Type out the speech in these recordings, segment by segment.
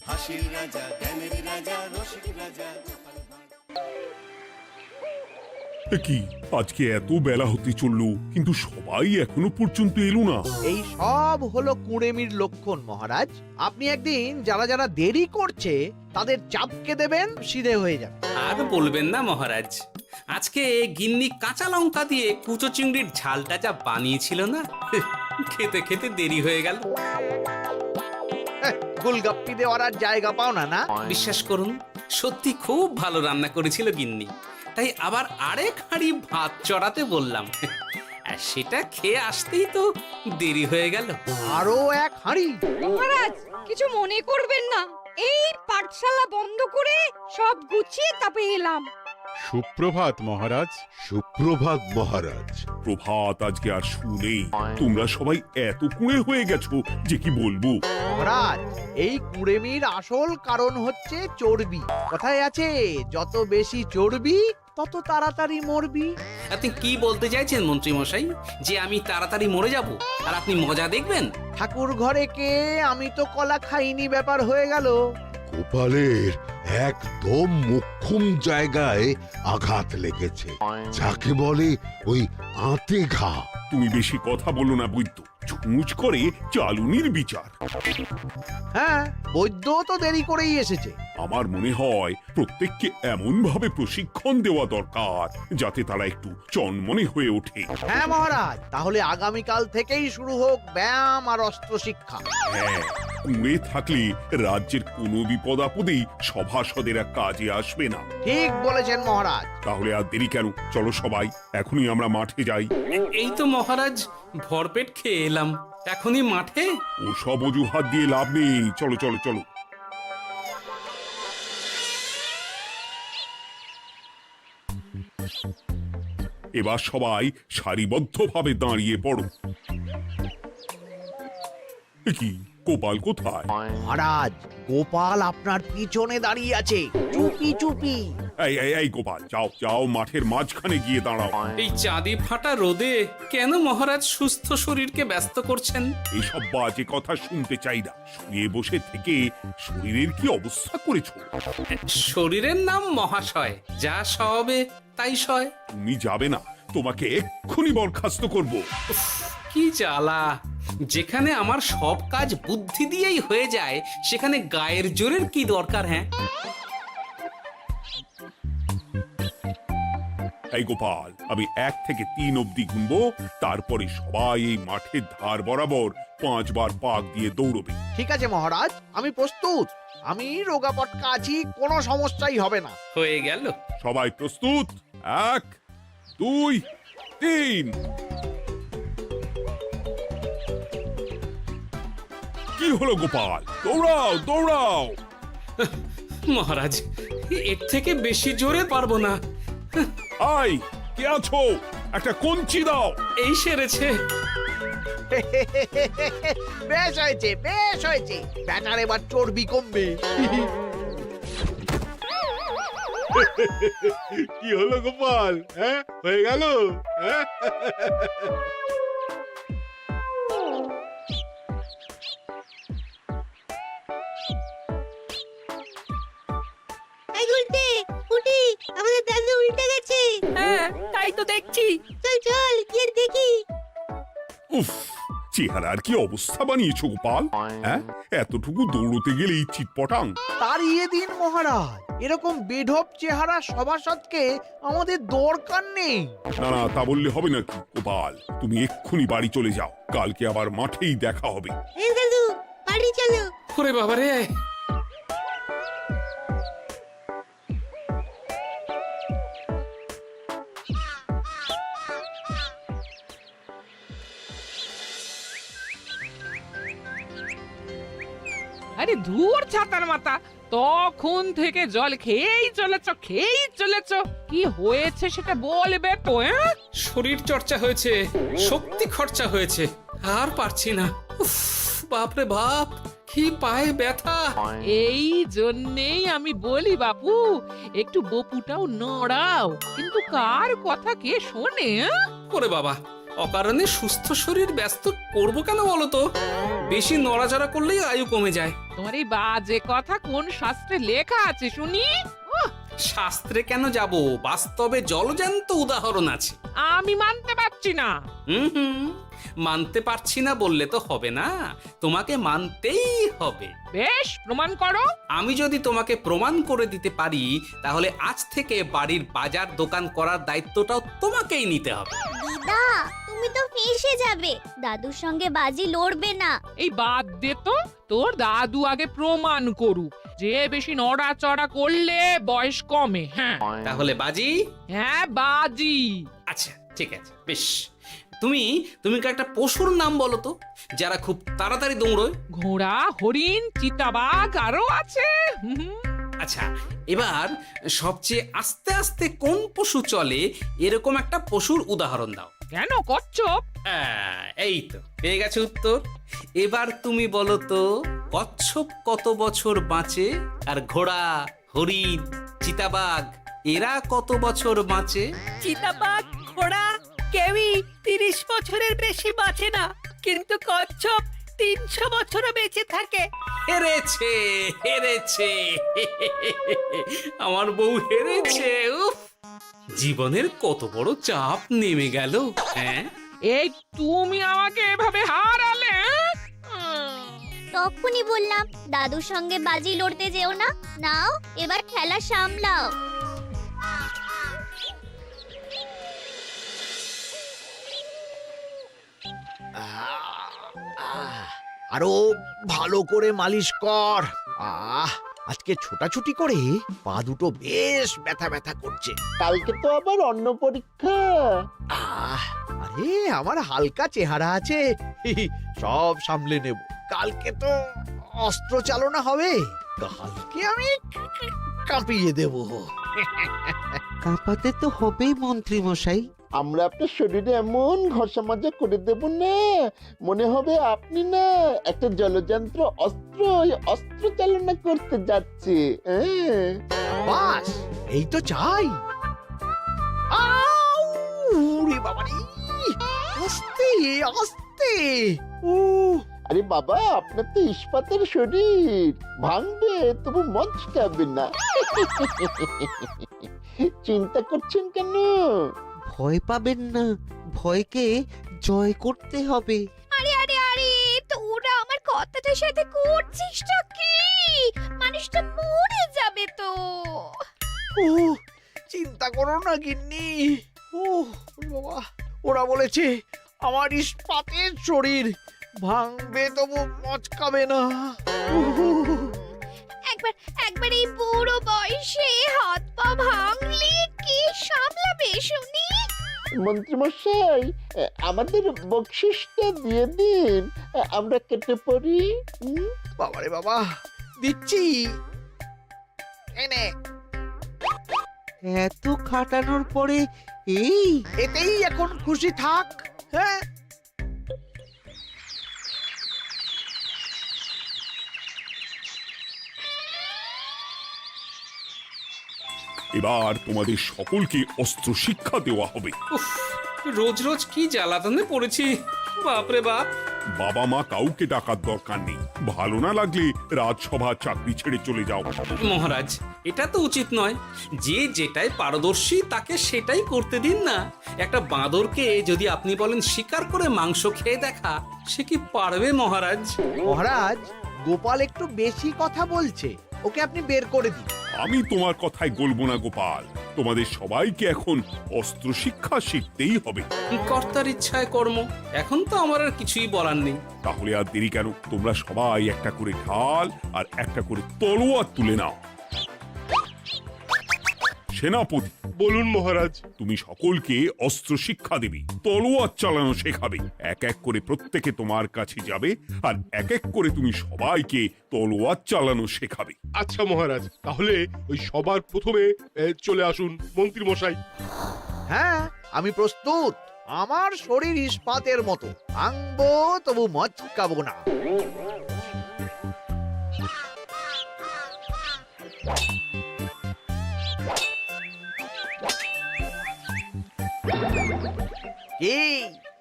হাসির রাজা, জ্ঞানের রাজা, রসিক রাজা। কি আজকে এত বেলা হতে চললো, কিন্তু সবাই এখনো পর্যন্ত এলো না। এই সব হলো কুঁড়েমির লক্ষণ মহারাজ। আপনি একদিন যারা যারা দেরি করছে তাদের চাপকে দেবেন, সিধে হয়ে যাবে। আর বলবেন না মহারাজ, আজকে গিন্নি কাঁচা লঙ্কা দিয়ে কুচো চিংড়ির ঝালটা যা বানিয়েছিল না, খেতে খেতে দেরি হয়ে গেল। গোলগাপ্পি দেওয়ার আর জায়গা পাও না না? বিশ্বাস করুন, সত্যি খুব ভালো রান্না করেছিল গিন্নি, তাই আবার আরেক হাঁড়ি ভাত চড়াতে বললাম। আর সেটা খেয়ে আসতেই তো দেরি হয়ে গেল। আরো এক হাঁড়ি? মহারাজ কিছু মনে করবেন না, এই পাঠশালা বন্ধ করে সব গুছিয়ে তারপরে এলাম। সুপ্রভাত মহারাজ। সুপ্রভাত মহারাজ। প্রভাত আজকে আর শুনেই, তোমরা সবাই এত কুঁড়ে হয়ে গেছো যে কি বলবো। মহারাজ, এই কুঁড়েমির আসল কারণ হচ্ছে চর্বি। কথায় আছে, যত বেশি চর্বি তত তাড়াতাড়ি মরবি। আপনি কি বলতে চাইছেন মন্ত্রী মশাই, যে আমি তাড়াতাড়ি মরে যাব আর আপনি মজা দেখবেন? ঠাকুর ঘরে কে, আমি তো কলা খাইনি ব্যাপার হয়ে গেল। গোপালের একদম মোক্ষম জায়গায় আঘাত লেগেছে, যাকে বলে ওই আঁতে ঘা। তুমি বেশি কথা বলো না বৈদ্য, ছুঁচ করে চালুনির বিচার। হ্যাঁ, বৈদ্য তো দেরি করেই এসেছে। আমার মনে হয় প্রত্যেককে এমন ভাবে প্রশিক্ষণ দেওয়া দরকার যাতে তারা একটু চনমনে হয়ে ওঠে। হ্যাঁ মহারাজ, তাহলে আগামীকাল থেকেই শুরু হোক ব্যায়াম আর অস্ত্র শিক্ষা। হ্যাঁ, কুঁড়ে থাকলে রাজ্যের কোনো বিপদ আপদেই সভাসদেরা কাজে আসবে না। ঠিক বলেছেন মহারাজ। তাহলে আর দেরি কেন, চলো সবাই এখনই আমরা মাঠে যাই। এই তো মহারাজ ভরপেট খেয়ে এলাম, এখনই মাঠে? ওসব অজুহাত দিয়ে লাভ নেই, চলো চলো চলো। এবার সবাই সারিবদ্ধভাবে দাঁড়িয়ে পড়ো। এ কি, গোপাল কোথায়? মহারাজ, গোপাল আপনার পিছনে দাঁড়িয়ে আছে, চুপি চুপি। এই এই এই গোপাল, যাও যাও, মাঠের মাঝখানে গিয়ে দাঁড়াও। এই চাঁদি ফাটা রোদে কেন মহারাজ সুস্থ শরীরকে ব্যস্ত করছেন? এইসব বাজে কথা শুনতে চাই না। শুয়ে বসে থেকে শরীরের কি অবস্থা করেছো? শরীরের নাম মহাশয়, যা সবে তাই সয়। তুমি যাবে না, তোমাকে এক্ষুনি বরখাস্ত করব। কি জ্বালা! যেখানে আমার সব কাজ বুদ্ধি দিয়েই হয়ে যায়, সেখানে গায়ের জোরের কি দরকার? হ্যাঁ, এই গোপাল, আমি 1 থেকে 3 অব্দি গুনবো, তারপরে সবাই এই মাঠের ধার বরাবর 5 বার পাক দিয়ে দৌড়বে। ঠিক আছে মহারাজ, আমি প্রস্তুত। আমি রোগাপটকা আছি, কোনো সমস্যাই হবে না। হয়ে গেল। সবাই প্রস্তুত? 1 2 3। কি হলো গোপাল, দৌড়াও দৌড়াও। মহারাজ, এর থেকে বেশি জোরে পারবো না। আই, কে আছো? একটা কঞ্চি দাও। এই সেরেছে। বেশ হয়েছে, বেশ হয়েছে। ব্যাটার এবার চর্বি কমবে। কি হলো গোপাল? হ্যাঁ, হয়ে গেল? হ্যাঁ? এই উল্টে উঠি, আমাদের দাদু উল্টে গেছে। হ্যাঁ, তাই তো দেখছি। চল চল গিয়ে দেখি। উফ, চেহারার কি অবস্থা বানিয়েছো গোপাল? হ্যাঁ, এতটুকু দৌড়তে গেলেই চিটপটাং। তাড়িয়ে দিন মহারাজ, এরকম বেঢপ চেহারা সভাসদকে আমাদের দরকার নেই। না না, তা বললে হবে নাকি গোপাল? তুমি এক্ষুনি বাড়ি চলে যাও, কালকে আবার মাঠেই দেখা হবে। এই দাদু, বাড়ি চলো। ওরে বাবারে! আরে ধুর ছাতার মাথা, তখন থেকে জল খেয়েই চলেছ। কি হয়েছে সেটা বলবে তো? শরীর চর্চা হয়েছে, শক্তি খরচা হয়েছে, আর পারছি না। উফ, বাপরে বাপ, কি পায়ে ব্যথা! এই জন্যেই আমি বলি বাপু, একটু বপুটাও নড়াও, কিন্তু কার কথা কে শোনে? ওরে বাবা, অকারণে সুস্থ শরীর ব্যস্ত করবো কেন বলো তো? বেশি নড়াচড়া করলেই আয়ু কমে যায়। তোমার এই বাজে কথা কোন শাস্ত্রে লেখা আছে শুনি? শাস্ত্রে কেন যাব, বাস্তবে জলজ্যান্ত উদাহরণ আছে। আমি মানতে পারছি না। হুম, মানতে পারছি না বললে তো হবে না, তোমাকে মানতেই হবে। বেশ, প্রমাণ করো। আমি যদি তোমাকে প্রমাণ করে দিতে পারি, তাহলে আজ থেকে বাড়ির বাজার দোকান করার দায়িত্বটাও তোমাকেই নিতে হবে। দিদা তুমি তো ফেঁসে যাবে, দাদুর সঙ্গে বাজি লড়বে না। এই বাদ দে তো, তোর দাদু আগে প্রমাণ করুক যে বেশি নড়াচড়া করলে বয়স কমে। হ্যাঁ তাহলে বাজি? হ্যাঁ বাজি। আচ্ছা ঠিক আছে, বেশ। তুমি তুমি একটা পশুর নাম বলো তো, যারা খুব তাড়াতাড়ি দৌড়য়। ঘোড়া, হরিণ, চিতাবাঘ আরো আছে। আচ্ছা, এবার সবচেয়ে আস্তে আস্তে কোন পশু চলে এরকম একটা পশুর উদাহরণ দাও। কেন কচ্ছপ? এই তো পেয়ে গেছে উত্তর। এবার তুমি বলো তো, কচ্ছপ কত বছর বাঁচে, আর ঘোড়া, হরিণ, চিতাবাঘ এরা কত বছর বাঁচে? চিতাবাঘ, ঘোড়া কেউই 30 বছরের বেশি বাঁচে না, কিন্তু কচ্ছপ 300 বছরও বেঁচে থাকে। হেরেছে, হেরেছে, আমার বউ হেরেছে। উফ, জীবনের কত বড় চাপ নেমে গেল। হ্যাঁ, এই তুমি আমাকে এভাবে হারালে? তখনই বললাম দাদুর সঙ্গে বাজি লড়তে যেও না। নাও এবার খেলা সামলাও। আরো ভালো করে মালিশ কর। আজকে ছোটাছুটি করে পা দুটো বেশ ব্যথা ব্যথা করছে। কালকে তো আবার অন্য পরীক্ষা। আরে আমার হালকা চেহারা আছে, সব সামলে নেব। কালকে তো অস্ত্র চালনা হবে, কালকে আমি কাঁপিয়ে দেব। কাঁপাতে তো হবেই মন্ত্রী মশাই। আমরা আপনার শরীরে এমন ঘষা মাজা করে দেব না, মনে হবে আপনি না একটা জলযন্ত্র অস্ত্র চালনা করতে যাচ্ছে। বাস এই তো চাই। বাবারে, আস্তে আস্তে। আরে বাবা, আপনার তো ইস্পাতের শরীর, ভাঙবে তবু মচকাবে না। চিন্তা করছেন কেন? ভয় পাবেন না, ভয়কে জয় করতে হবে। আরে আরে আরে, তোরা আমার কথাটার সাথে করছিসটা কি? মানুষটা মরে যাবে তো। চিন্তা করো না গিন্নি। বাবা, ওরা বলেছে আমার ইস্পাতের শরীর, ভাঙবে তবু মচকাবে না। একবার এই বুড়ো বয়সে হাত পা ভাঙলে কি সামলাবে শুনি? মন্ত্রী মশাই, আমাদের বকশিসটা দিয়ে দিন, আমরা কেটে পড়ি। বাবারে বাবা, দিচ্ছি। এনে এত খাটানোর পরে এতেই এখন খুশি থাক। হ্যাঁ, এবার তোমাদের সকলকে অস্ত্র শিক্ষা দেওয়া হবে। উফ, রোজ রোজ কি জ্বালাতনে পড়েছি, বাপরে বাপ। বাবা মা কাউকে ডাকার দরকার নেই, ভালো না লাগলে রাজসভা চাকরি ছেড়ে চলে যাও। মহারাজ, এটা তো উচিত নয়। যে যেটাই পারদর্শী তাকে সেটাই করতে দিন না। একটা বাঁদরকে যদি আপনি বলেন শিকার করে মাংস খেয়ে দেখা, সে কি পারবে মহারাজ? মহারাজ, গোপাল একটু বেশি কথা বলছে, ওকে আপনি বের করে দিন। আমি তোমার কথায় গলবো না গোপাল, তোমাদের সবাইকে এখন অস্ত্র শিক্ষা শিখতেই হবে। কর্তার ইচ্ছায় কর্ম, এখন তো আমার আর কিছুই বলার নেই। তাহলে আর দেরি কেন, তোমরা সবাই একটা করে ঢাল আর একটা করে তলোয়ার তুলে নাও। সেনাপতি, বলুন মহারাজ। তুমি সকলকে অস্ত্র শিক্ষা দেবে, তলোয়ার চালানো শেখাবে। এক এক করে প্রত্যেকে তোমার কাছে যাবে আর এক এক করে তুমি সবাইকে তলোয়ার চালানো শেখাবে। আচ্ছা মহারাজ, তাহলে ওই সবার প্রথমে চলে আসুন মন্ত্রী মশাই। হ্যাঁ, আমি প্রস্তুত। আমার শরীর ইস্পাতের মতো, ভাঙবো তবু মচকাবো না।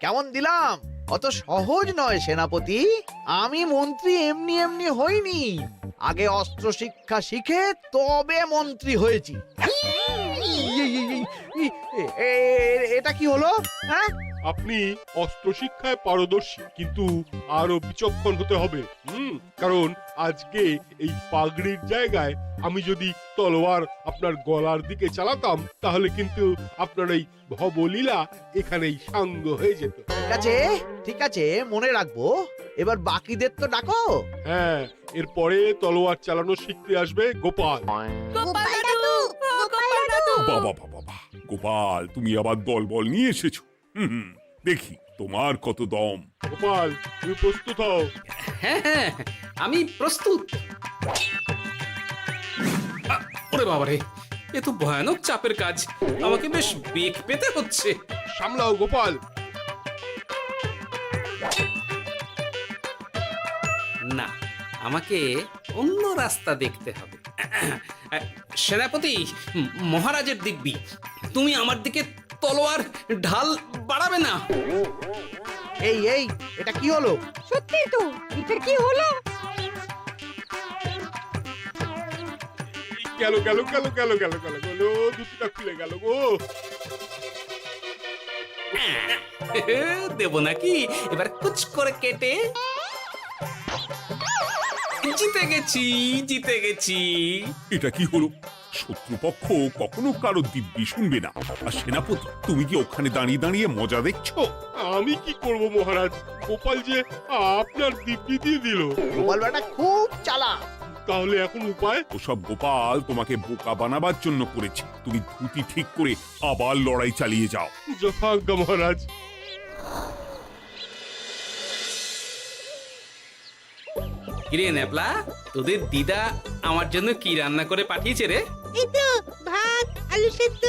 কেমন দিলাম? অত সহজ নয় সেনাপতি। আমি মন্ত্রী এমনি এমনি হইনি, আগে অস্ত্র শিক্ষা শিখে তবে মন্ত্রী হয়েছি। এটা কি হলো? হ্যাঁ, আপনি অস্ত্র শিক্ষায় পারদর্শী, কিন্তু আরো বিচক্ষণ হতে হবে। কারণ আজকে এই পাগড়ির জায়গায় আমি যদি তলোয়ার আপনার গলার দিকে চালাতাম, তাহলে কিন্তু আপনার এই ভবলীলা এখানেই সাঙ্গ হয়ে যেত। ঠিক আছে ঠিক আছে, মনে রাখবো। এবার বাকিদের তো ডাকো। হ্যাঁ, এরপরে তলোয়ার চালানো শিখতে আসবে গোপাল। গোপাল দাদু, গোপাল দাদু। বাবা বাবা বাবা, গোপাল তুমি আবার দলবল নিয়ে এসেছো। দেখি তোমার কত দম। গোপাল, তুমি প্রস্তুত হও। হ্যাঁ হ্যাঁ, আমি প্রস্তুত। ওরে বাবারে, এ তো ভয়ানক চাপের কাজ, আমাকে বেশ বেগ পেতে হচ্ছে। সামলাও গোপাল। না, আমাকে অন্য রাস্তা দেখতে হবে। সেনাপতি, মহারাজের দিব্যি, তুমি আমার দিকে তলোয়ার ঢাল বাড়াবে না। এই এই, এটা কি হলো? সত্যি তো, এটা কি হলো? গেল গেল গেল গেল গেল গেল গেল, দুটিটা খুলে গেল গো। দেব নাকি এবার কুচ করে কেটে? জিতে গেছি, জিতে গেছি। এটা কি হলো? শত্রুপক্ষ কখনো কারো দিব্যি শুনবে না। আর সেনাপতি, তুমি কি ওখানে দাঁড়িয়ে দাঁড়িয়ে মজা দেখছো? আমি কি করব মহারাজ, গোপাল যে আপনার দিব্যি দিয়ে দিল। গোপাল বেটা খুব চালাক। তাহলে এখন উপায়? ওসব গোপাল তোমাকে বোকা বানাবার জন্য করেছে। তুমি ধুতি ঠিক করে আবার লড়াই চালিয়ে যাও। যথাজ্ঞা মহারাজ। কিরে ন্যাপলা, তোদের দিদা আমার জন্য কি রান্না করে পাঠিয়েছে রে? এই তো ভাত, আলু সেদ্ধ,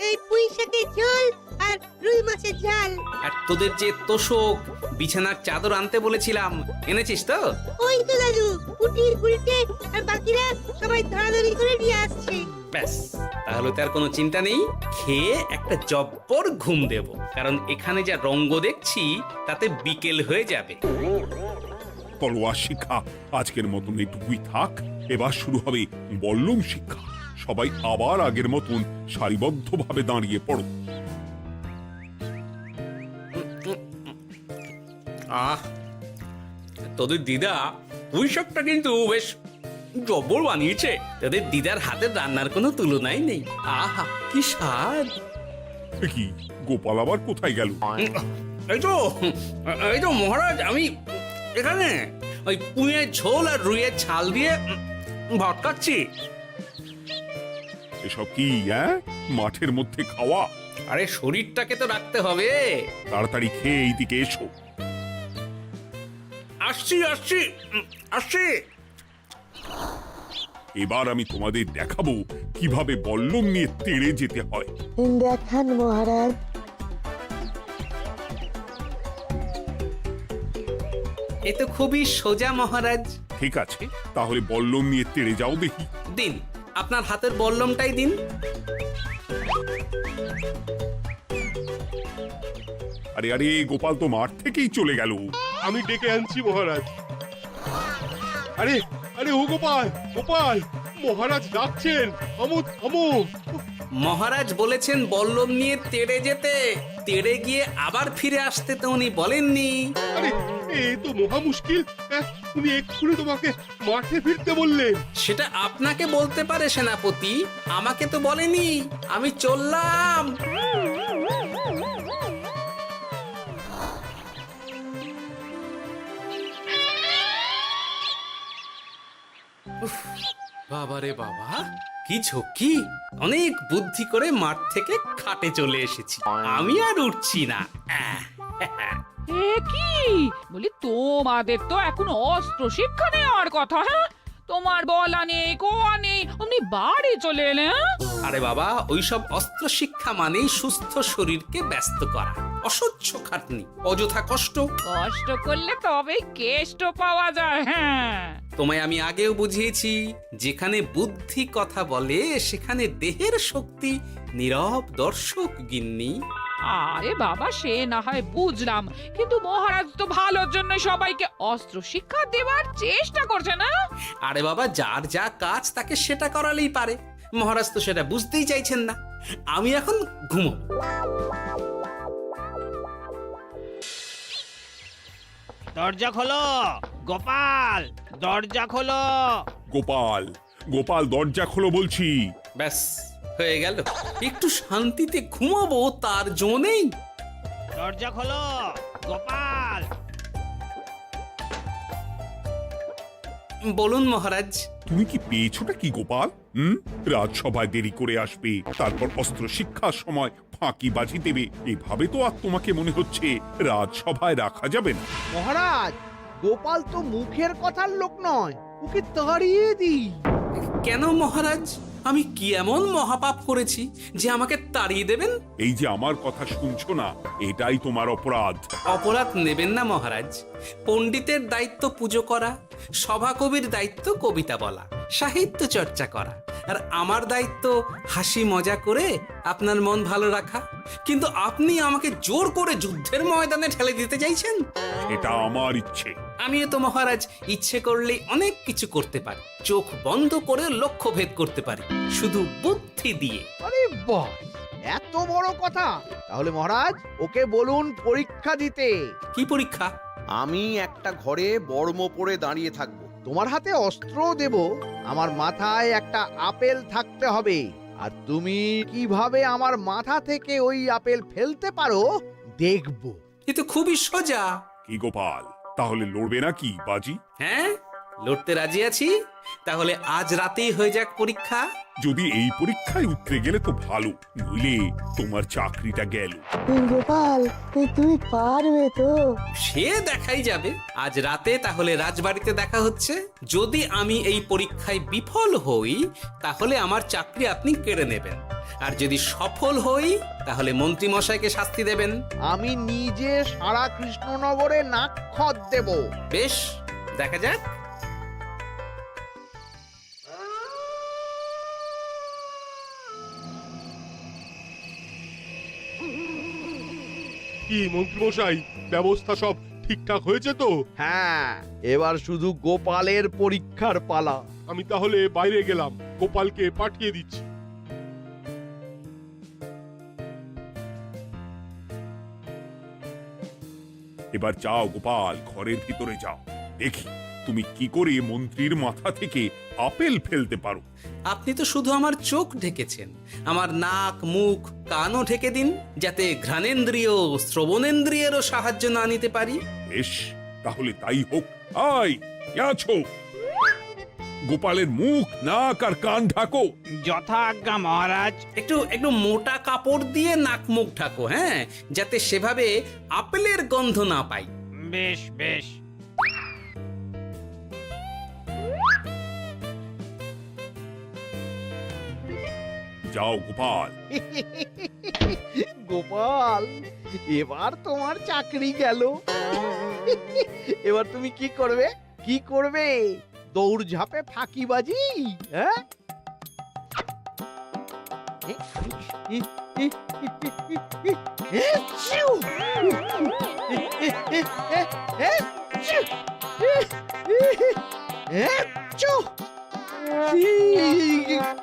এই পুঁই শাকের ঝোল আর রুই মাছের ঝাল। আর তোদের যে তোষক, বিছানার চাদর আনতে বলেছিলাম, এনেছিস তো? ওই তো দাদু, কুটির গুলটে আর বাকিরা সবাই ধরাধরি করে নিয়ে আসছে। ব্যাস, তাহলে তার কোনো চিন্তা নেই। খেয়ে একটা জব্বর ঘুম দেব, কারণ এখানে যা রঙ্গ দেখছি তাতে বিকেল হয়ে যাবে। তলোয়ার শিক্ষা আজকের মতন এটুকুই থাক। এবার শুরু হবে বল্লম শিক্ষা। সবাই আবার আগের মতন সারিবদ্ধভাবে দাঁড়িয়ে পড়ো। আহ, তোদের দিদা পুঁই শাকটা কিন্তু বেশ জব্বর বানিয়েছে। তোদের দিদার হাতের রান্নার কোনো তুলনাই নেই। আহা, কি স্বাদ! এ কি, গোপাল আবার কোথায় গেল? এই তো মহারাজ, আমি এখানে ওই পুঁইয়ের ঝোল আর রুইয়ের ছাল দিয়ে ভাত খাচ্ছি। এসব কি মাঠের মধ্যে খাওয়া? আরে শরীরটাকে তো রাখতে হবে। তাড়াতাড়ি খেয়ে এইদিকে এসো। আসছি আসছি আসছি। এবার আমি তোমাদের দেখাবো কিভাবে বল্লম নিয়ে তেড়ে যেতে হয়। দেখান মহারাজ। এ তো খুবই সোজা মহারাজ। ঠিক আছে, তাহলে বল্লম নিয়ে তেড়ে যাও দেখি। দিন, আপনার হাতের বল্লমটাই দিন। আরে আরে, গোপাল তো মাঠ থেকেই চলে গেল। আমি ডেকে আনছি মহারাজ। আরে আরে, ও গোপাল, গোপাল, মহারাজ ডাকছেন। থামো থামো। মহারাজ বলেছেন বল্লম নিয়ে তেড়ে যেতে, তেড়ে গিয়ে আবার ফিরে আসতে তো উনি বলেননি। আরে, এ তো মহা মুশকিল। উনি এক্ষুনি তোমাকে মাঠে ফিরতে বললেন। সেটা আপনাকে বলতে পারে সেনাপতি, আমাকে তো বলেনি। আমি চললাম। বাবারে বাবা, কি ঝক্কি! অনেক বুদ্ধি করে মাঠ থেকে খাটে চলে এসেছি। আমি আর উঠছি না। এ কি বলি, তোমাদের তো এখন অস্ত্র শিক্ষা নেওয়ার কথা। হ্যাঁ, তোমার বলা নেই, কোয়া নেই, অমনি বাড়ি চলে এলে। আরে বাবা, ওইসব অস্ত্র শিক্ষা মানেই সুস্থ শরীরকে ব্যস্ত করা, অসহ্য খাটনি, অযথা কষ্ট। কষ্ট করলে তবেই কেষ্ট পাওয়া যায়। হ্যাঁ, তোমায় আমি আগেও বুঝিয়েছি, যেখানে বুদ্ধি কথা বলে সেখানে দেহের শক্তি নীরব দর্শক গিন্নি। আরে বাবা, সে না হয় বুঝলাম, কিন্তু মহারাজ তো ভালোর জন্য সবাইকে অস্ত্র শিক্ষা দেওয়ার চেষ্টা করছে না? আরে বাবা, যার যা কাজ তাকে সেটা করালেই পারে। মহারাজ তো সেটা বুঝতেই চাইছেন না। আমি এখন ঘুমো। দরজা খোলো গোপাল, দরজা খোলো। গোপাল, গোপাল দরজা খোলো বলছি। ব্যাস হয়ে গেল। একটু শান্তিতে ঘুমাবো তার জো নেই। দরজা খোলো গোপাল। বলুন মহারাজ। তুমি কি পেয়েছোটা কি গোপাল? রাজসভায় দেরি করে আসবে, তারপর অস্ত্র শিক্ষার সময় ফাঁকিবাজি দেবে, এভাবে তো আর তোমাকে মনে হচ্ছে রাজসভায় রাখা যাবে না। মহারাজ, গোপাল তো মুখের কথার লোক নয়, ওকে তাড়িয়ে দিই। কেন মহারাজ? আমি কি এমন মহাপাপ করেছি যে আমাকে তাড়িয়ে দেবেন? এই যে আমার কথা শুনছো না, এটাই তোমার অপরাধ। অপরাধ নেবেন না মহারাজ। পণ্ডিতের দায়িত্ব পুজো করা, সভাকবির দায়িত্ব কবিতা বলা, সাহিত্য চর্চা করা, আর আমার দায়িত্ব হাসি মজা করে আপনার মন ভালো রাখা। কিন্তু আপনি আমাকে জোর করে যুদ্ধের ময়দানে ঠেলে দিতে চাইছেন। এটা আমার ইচ্ছে। আমিও তো মহারাজ ইচ্ছে করলেই অনেক কিছু করতে পারি। চোখ বন্ধ করে লক্ষ্য ভেদ করতে পারি, শুধু বুদ্ধি দিয়ে। আরে বাহ, এত বড় কথা! তাহলে মহারাজ, ওকে বলুন পরীক্ষা দিতে। কি পরীক্ষা? আমি একটা ঘরে বর্ম পরে দাঁড়িয়ে থাকবো। তোমার হাতে অস্ত্র দেব, আমার মাথায় একটা আপেল থাকতে হবে, আর তুমি কিভাবে আমার মাথা থেকে ওই আপেল ফেলতে পারো দেখব। এ তো খুবই সোজা। কি গোপাল, তাহলে লড়বে নাকি বাজি? হ্যাঁ, লড়তে রাজি আছি। তাহলে আজ রাতেই হয়ে যাক পরীক্ষা। যদি এই পরীক্ষায় উতরে গেলে তো ভালো, নইলে তোমার চাকরিটা গেল। গোপাল, তুমি পারবে তো? সে দেখাই যাবে। আজ রাতে তাহলে রাজবাড়িতে দেখা হচ্ছে। যদি আমি এই পরীক্ষায় বিফল হই, তাহলে আমার চাকরি আপনি কেড়ে নেবেন। আর যদি সফল হই, তাহলে মন্ত্রী মশাইকে শাস্তি দেবেন। আমি নিজে সারা কৃষ্ণনগরে নাক্ষত দেব। বেশ, দেখা যাক। কি মন্ত্রীমশাই, ব্যবস্থা সব ঠিকঠাক হয়েছে তো? হ্যাঁ, এবার শুধু গোপালের পরীক্ষার পালা। আমি তাহলে বাইরে গেলাম, গোপালকে পাঠিয়ে দিচ্ছি। এবার যাও গোপাল, ঘরের ভিতরে যাও, দেখি তুমি কি করে মন্ত্রীর মাথা থেকে আপেল ফেলতে পারো। আপনি তো শুধু আমার চোখ ঢেকেছেন, আমার নাক মুখ কানও ঢেকে দিন, যাতে ঘ্রাণেন্দ্রিয় শ্রবণেন্দ্রিয়েরও সাহায্য না নিতে পারি। বেশ, তাহলে তাই হোক। আয়, কে আছো? গোপালের মুখ নাক আর কান ঢাকো। যথা আজ্ঞা মহারাজ। একটু একটু মোটা কাপড় দিয়ে নাক মুখ ঢাকো, হ্যাঁ, যাতে সেভাবে আপেলের গন্ধ না পাই। বেশ বেশ। যাও গোপাল। গোপাল, এবার তোমার চাকরি গেল। এবার তুমি কি করবে? কি করবে? দৌড় ঝাঁপে ফাঁকিবাজি? হ্যাঁ?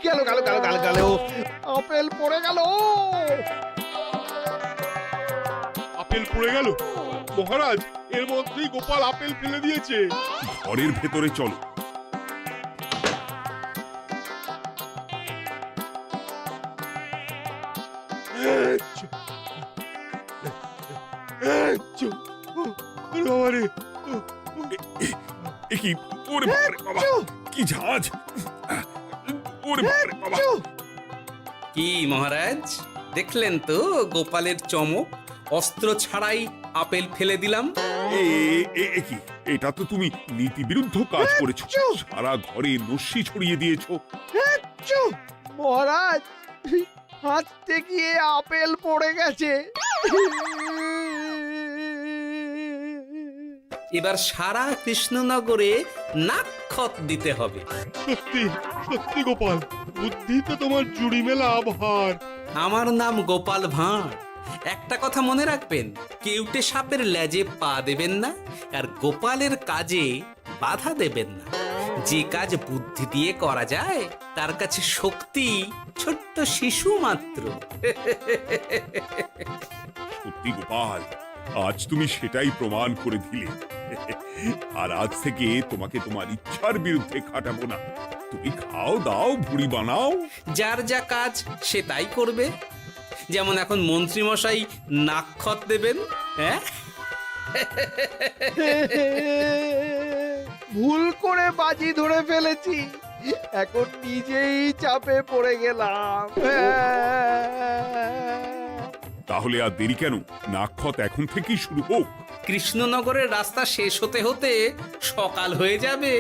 গেল গেল গেল গেল গেল, আপেল পড়ে গেল। আপেল পড়ে গেল? মহারাজ, এর মধ্যেই গোপাল আপেল ফেলে দিয়েছে। ঘরের ভেতরে চলো। এ কি? ওরে বাবারে বাবা, কি ঝাঁজ! ওরে বাবারে বাবা। কি মহারাজ, দেখলেন তো গোপালের চমক? অস্ত্র ছাড়াই আপেল ফেলে দিলাম। কি, এটা তো তুমি নীতি বিরুদ্ধ কাজ করেছো। সারা ঘরে নস্যি ছড়িয়ে দিয়েছো। মহারাজ, হাঁটতে গিয়ে আপেল পড়ে গেছে। এবার সারা কৃষ্ণনগরে নাক্ষত দিতে হবে। সত্যি সত্যি গোপাল, বুদ্ধি তো তোমার জুড়ি মেলা আভার। আমার নাম গোপাল ভাঁড়, একটা কথা মনে রাখবেন, কেউটে সাপের লেজে পা দেবেন না, আর গোপালের কাজে বাধা দেবেন না। যে কাজ বুদ্ধি দিয়ে করা যায় তার কাছে শক্তি ছোট্ট শিশু মাত্র। সত্যি গোপাল, আজ তুমি সেটাই প্রমাণ করে দিলে। আর আজ থেকে তোমাকে তোমার ইচ্ছার বিরুদ্ধে খাটাবো না। তুমি খাও দাও, ভুড়ি বানাও। যার যা কাজ সে তাই করবে। যেমন এখন মন্ত্রী মশাই নাক্ষত দেবেন। হ্যাঁ, ভুল করে বাজি ধরে ফেলেছি, এখন নিজেই চাপে পড়ে গেলাম। তাহলে আর দেরি কেন? নাক্ষত এখন থেকেই শুরু হোক। কৃষ্ণনগরের রাস্তা শেষ হতে হতে সকাল হয়ে যাবে।